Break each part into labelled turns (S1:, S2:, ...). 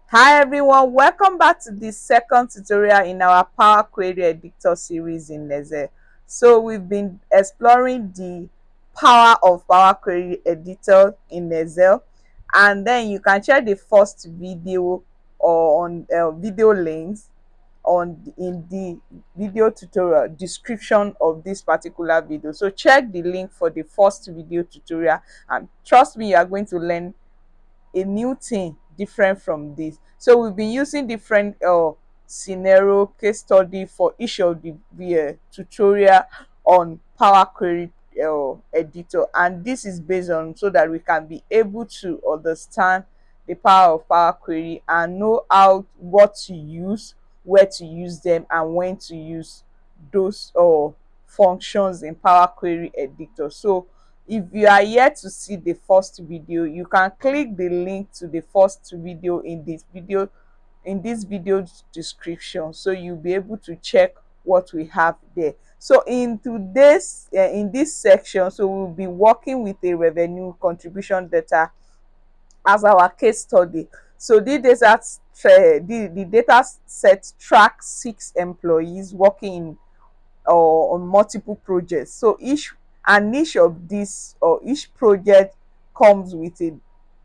S1: Hi everyone, welcome back to the second tutorial in our Power Query Editor series in Excel. So we've been exploring the power of Power Query Editor in Excel, and then you can check the first video or on video links in the video tutorial description of this particular video. So check the link for the first video tutorial, and trust me, you are going to learn a new thing different from this. So we've been using different scenario case study for each of the tutorial on Power Query editor, and this is based on so that we can be able to understand the power of Power Query and know how what to use, where to use them, and when to use those functions in Power Query editor. So if you are yet to see the first video, you can click the link to the first video in this video description, so you'll be able to check what we have there. So in today's in this section, so we'll be working with a revenue contribution data as our case study. So the data set tracks 6 employees working in or on multiple projects. So each of these or each project comes with a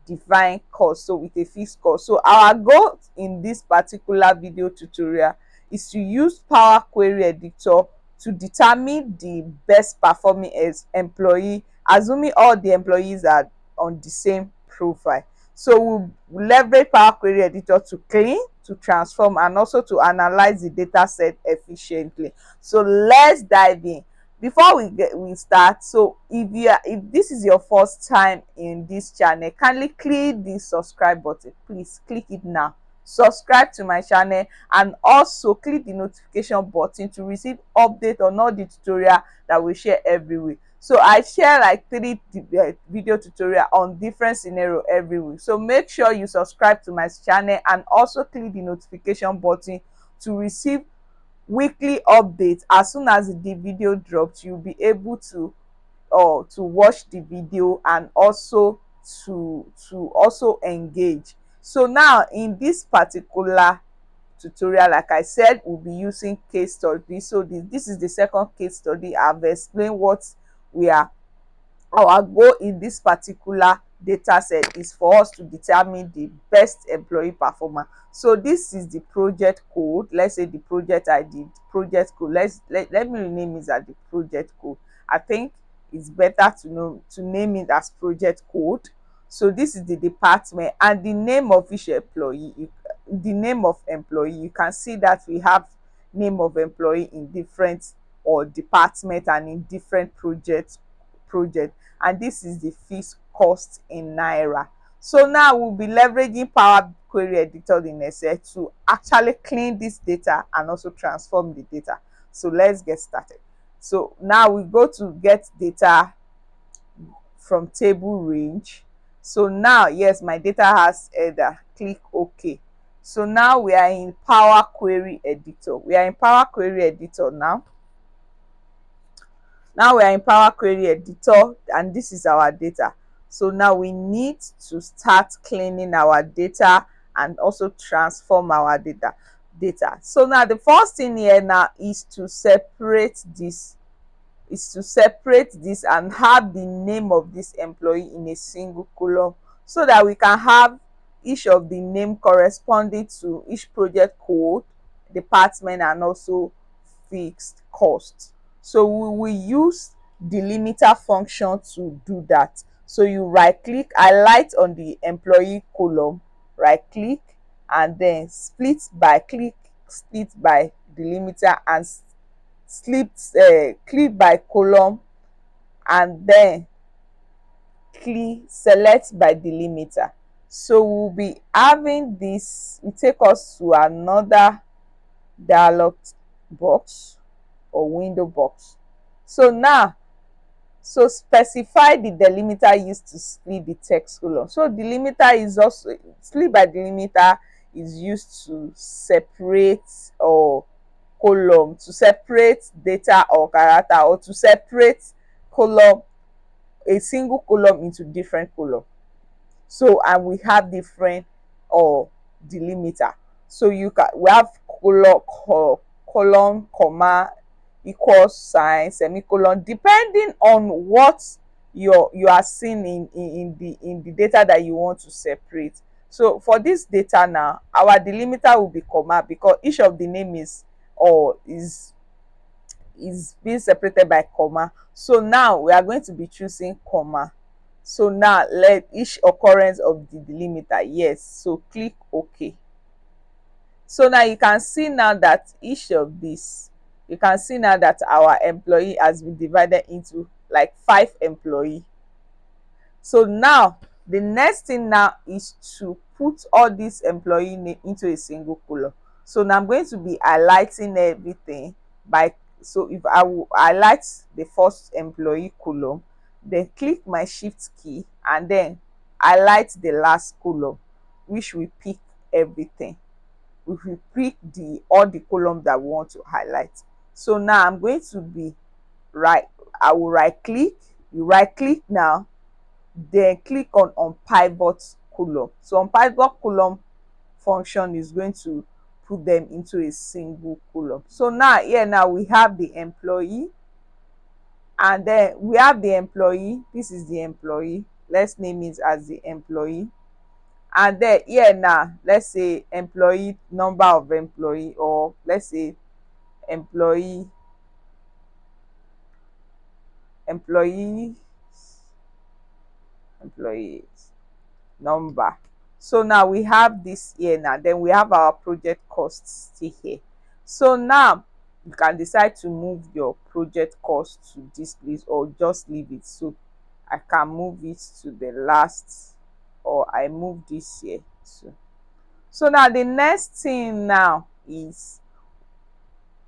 S1: defined cost, so with a fixed cost. So our goal in this particular video tutorial is to use Power Query Editor to determine the best performing as employee, assuming all the employees are on the same profile. So we'll leverage Power Query Editor to clean, to transform, and also to analyze the data set efficiently. So let's dive in. Before we start, so if this is your first time in this channel, kindly click the subscribe button. Please click it now. Subscribe to my channel and also click the notification button to receive update on all the tutorial that we share every week. So I share like 3 video tutorial on different scenario every week. So make sure you subscribe to my channel and also click the notification button to receive weekly updates. As soon as the video drops, you'll be able to watch the video and also to also engage. So now in this particular tutorial, like I said, we'll be using case study. So this is the second case study. I've explained what we are our goal in this particular data set is for us to determine the best employee performer. So this is the project code. Let's say the project ID, project code. Let me rename it as the project code. I think it's better to name it as project code. So this is the department and the name of each employee. The name of employee, you can see that we have name of employee in different or department and in different project, and this is the fixed cost in naira. So now we'll be leveraging Power Query Editor in Excel to actually clean this data and also transform the data. So let's get started. So now we go to get data from table range. So now, yes, my data has header. Click OK. So now we are in Power Query Editor. We are in Power Query Editor now. Now we are in Power Query Editor and this is our data. So now we need to start cleaning our data and also transform our data. So now the first thing here now is to separate this and have the name of this employee in a single column, so that we can have each of the name corresponding to each project code, department, and also fixed cost. So we will use delimiter function to do that. So you right click, highlight on the employee column, right click, and then split by delimiter, and click by column, and then select by delimiter. So we'll be having this, it take us to another dialog box or window box. So now, so specify the delimiter used to split the text column. So delimiter is also, split by delimiter is used to separate or column, to separate data or character, or to separate column, a single column into different column. So and we have different or delimiter. So we have colon, comma, equals sign, semicolon, depending on what you are seeing in the data that you want to separate. So for this data now, our delimiter will be comma because each of the name is being separated by comma. So now we are going to be choosing comma. So now let each occurrence of the delimiter, yes, so click OK. So now you can see now that each of these, you can see now that our employee has been divided into like 5 employee. So now the next thing now is to put all these employee name into a single column. So now I'm going to be highlighting everything by, so if I will highlight the first employee column, then click my shift key and then highlight the last column, which will pick everything. We will pick all the columns that we want to highlight. So now I'm going to be I will right click, you right click now, then click on pivot column. So on pivot column function is going to put them into a single column. So now here now we have the employee, and then we have the employee. This is the employee. Let's name it as the employee. And then here now, let's say employee, number of employee, or let's say employee employees employees number. So now we have this here now, then we have our project costs still here. So now you can decide to move your project cost to this place or just leave it. So I can move it to the last, or I move this here too. So now the next thing now is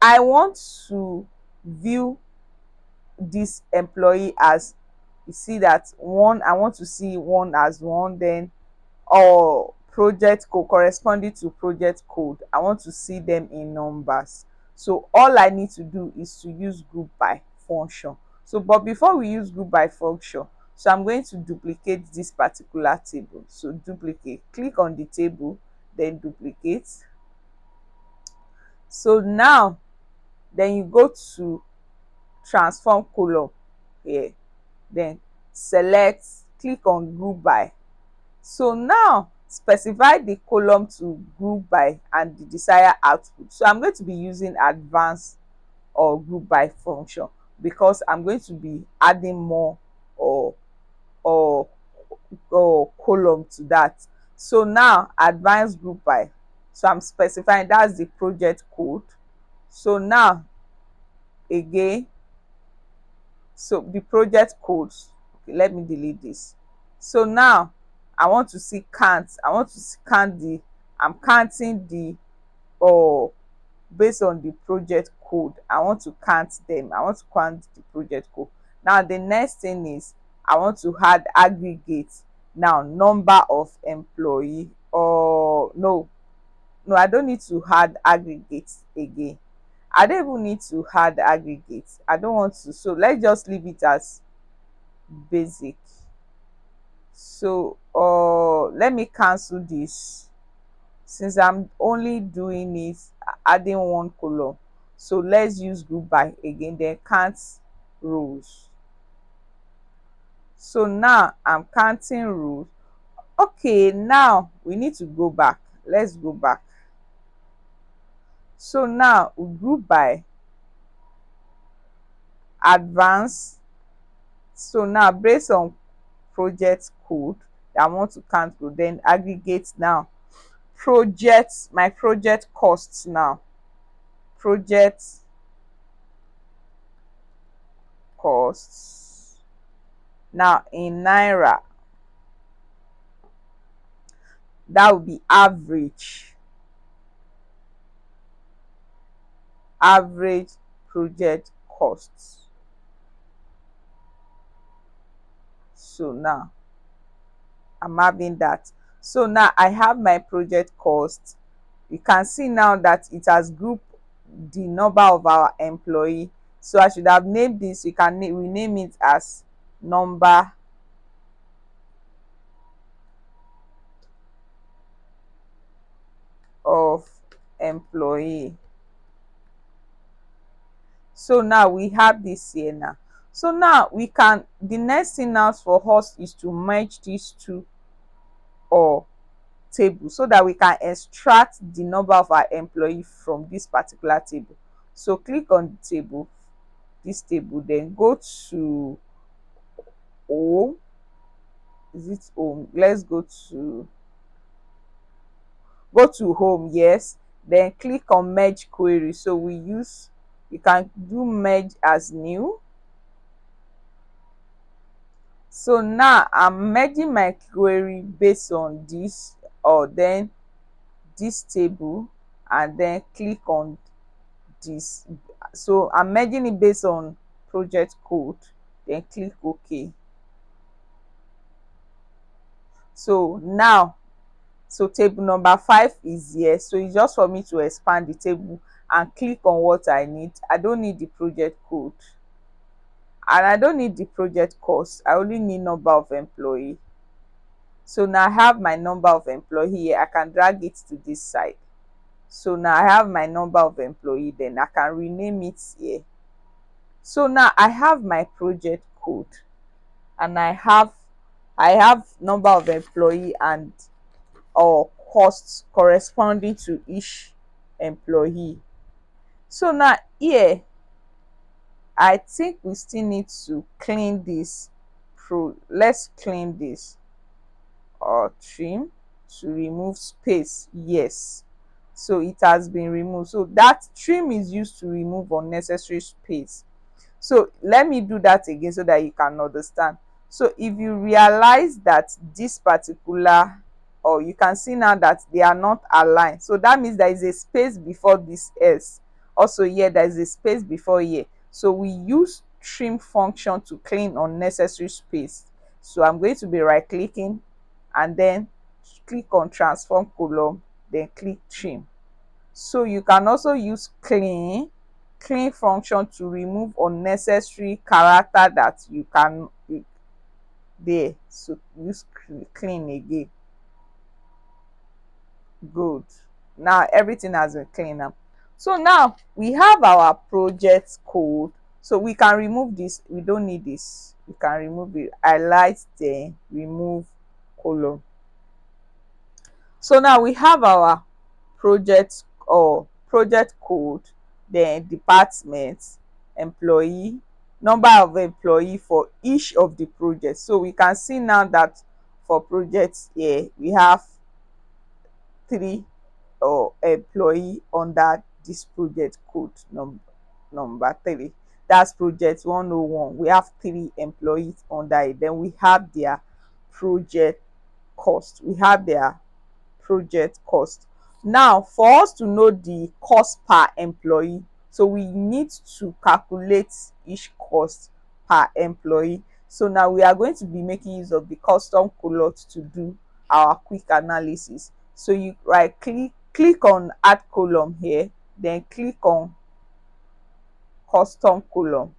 S1: I want to view this employee as, you see that one, I want to see one as one, then or project code corresponding to project code, I want to see them in numbers. So all I need to do is to use group by function. So but before we use group by function, so I'm going to duplicate this particular table. So duplicate, click on the table, then duplicate. So now then you go to transform column here, then select, click on group by. So now specify the column to group by and the desired output. So I'm going to be using advanced or group by function because I'm going to be adding more or or column to that. So now advanced group by, so I'm specifying that's the project code. So now again, so the project codes, okay, let me delete this. So now I want to see count, I want to count the, I'm counting the, or based on the project code, I want to count them, I want to count the project code. Now the next thing is I want to add aggregate. Now number of employee, or no, I don't need to add aggregate again. I don't even need to add aggregate, I don't want to. So let's just leave it as basic. So let me cancel this since I'm only doing it adding one column. So let's use group by again, then count rows. So now I'm counting rows. Okay, now we need to go back. Let's go back. So now we group by advanced. So now based on project code that I want to count to, then aggregate. Now project, my project costs, now project costs now in naira, that would be average project costs. So now I'm having that. So now I have my project cost. You can see now that it has grouped the number of our employee. So I should have named this, you can rename it as number employee. So now we have this here now. So now we can, the next thing now for us is to merge these two or table so that we can extract the number of our employee from this particular table. So click on the table, this table, then go to O. Is it home? Let's go to home, yes. Then click on merge query. So you can do merge as new. So now I'm merging my query based on this, or then this table, and then click on this. So I'm merging it based on project code, then click OK. So now, so table number 5 is here. So it's just for me to expand the table and click on what I need. I don't need the project code and I don't need the project cost. I only need number of employee. So now I have my number of employee here. I can drag it to this side. So now I have my number of employee, then I can rename it here. So now I have my project code and I have number of employee and or costs corresponding to each employee. So now here I think we still need to clean this. Let's clean this or trim to remove space. Yes, so it has been removed. So that trim is used to remove unnecessary space. So let me do that again so that you can understand. So if you realize that this particular, or you can see now that they are not aligned, so that means there is a space before this s. Also here there is a space before here. So we use trim function to clean unnecessary space. So I'm going to be right clicking and then click on transform column, then click trim. So you can also use clean function to remove unnecessary character that you can there. So use clean again. Good. Now everything has been cleaned up. So now we have our project code. So we can remove this. We don't need this. We can remove it. Highlight, then remove column. So now we have our project or project code, then department, employee, number of employee for each of the projects. So we can see now that for projects here we have 3 employee under this project code number 3. That's project 101. We have 3 employees under it. Then we have their project cost. We have their project cost. Now for us to know the cost per employee, so we need to calculate each cost per employee. So now we are going to be making use of the custom column to do our quick analysis. So you right click on add column here, then click on custom column.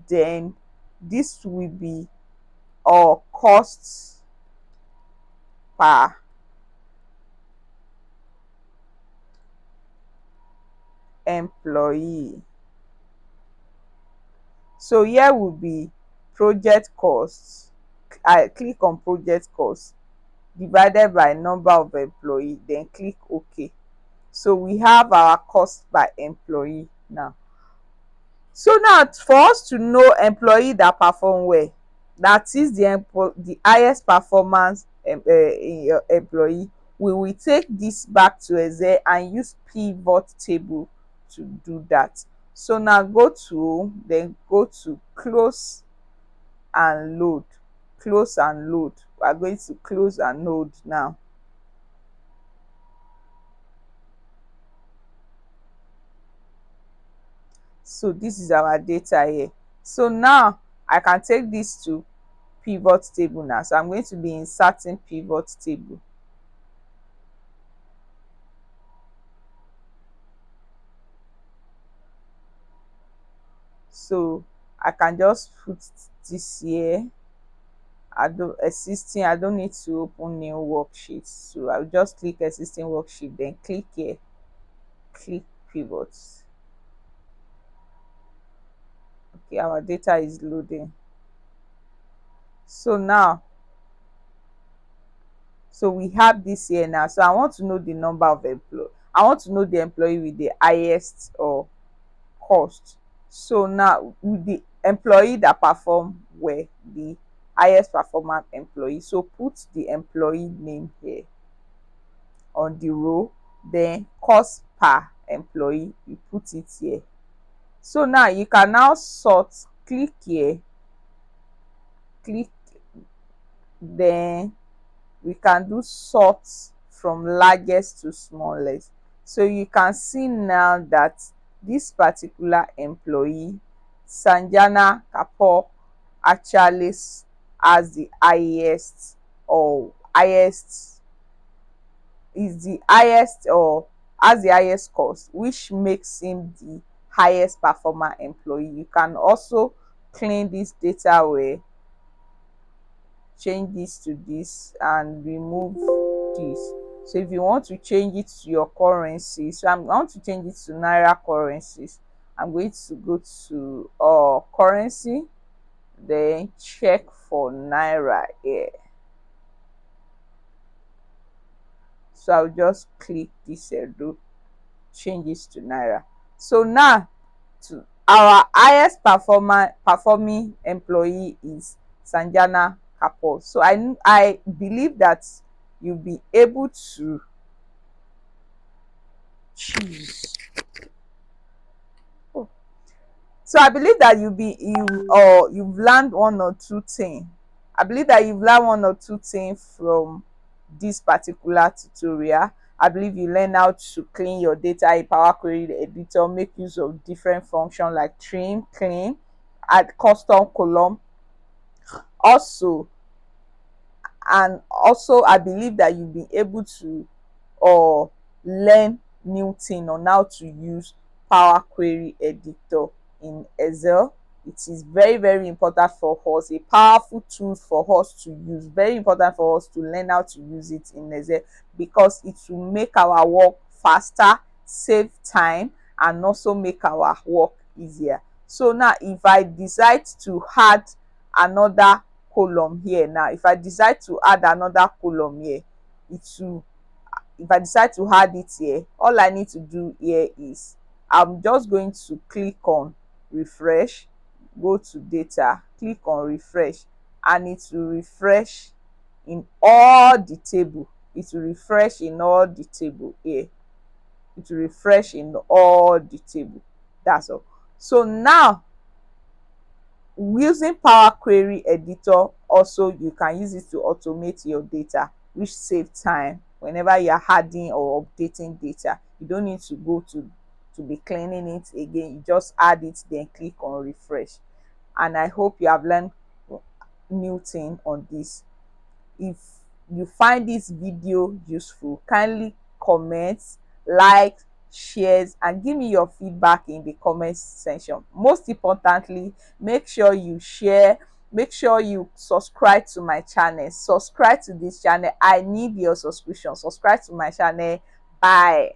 S1: Then this will be our costs per employee. So here will be project costs. I click on project cost divided by number of employee, then click OK. So we have our cost by employee now. So now for us to know employee that perform well, that is the highest performance in your employee, we will take this back to Excel and use pivot table to do that. So now go to then go to close and load. Close and load. We are going to close and load now. So this is our data here. So now I can take this to pivot table now. So I'm going to be inserting pivot table. So I can just put this here I don't need to open new worksheet, so I'll just click existing worksheet, then click here, click pivot. Okay, our data is loading. So now, so we have this here now. So I want to know the number of employee. I want to know the employee with the highest or cost. So now with the employee that perform were the highest performance employee. So put the employee name here on the row, then cost per employee, you put it here. So now you can now sort, click here, click, then we can do sort from largest to smallest. So you can see now that this particular employee, Sanjana Kapoor, actually has the highest or highest is the highest or has the highest cost, which makes him the highest performer employee. You can also clean this data way, change this to this and remove this. So if you want to change it to your currency, so I want to change it to naira currencies, I'm going to go to currency, then check for naira here. So I'll just click this do changes to naira. So now to our highest performing employee is Sanjana Kapoor. So I believe that you'll be able to choose. Oh. So I believe that you've learned one or two things. I believe that you've learned one or two things from this particular tutorial. I believe you learn how to clean your data in Power Query Editor, make use of different functions like trim, clean, add custom column. Also, and also I believe that you'll be able to learn new thing on how to use Power Query Editor in Excel. It is very, very important for us, a powerful tool for us to use, very important for us to learn how to use it in Excel, because it will make our work faster, save time, and also make our work easier. So now if I decide to add another column here, now if I decide to add another column here, if I decide to add it here, all I need to do here is I'm just going to click on refresh, go to data, click on refresh, and it will refresh in all the table. It will refresh in all the table here. It will refresh in all the table. That's all. So now using Power Query Editor, also you can use it to automate your data, which save time whenever you are adding or updating data. You don't need to go to be cleaning it again. You just add it, then click on refresh. And I hope you have learned new thing on this. If you find this video useful, kindly comment, like, shares, and give me your feedback in the comment section. Most importantly, make sure you share, make sure you subscribe to my channel. Subscribe to this channel. I need your subscription. Subscribe to my channel. Bye.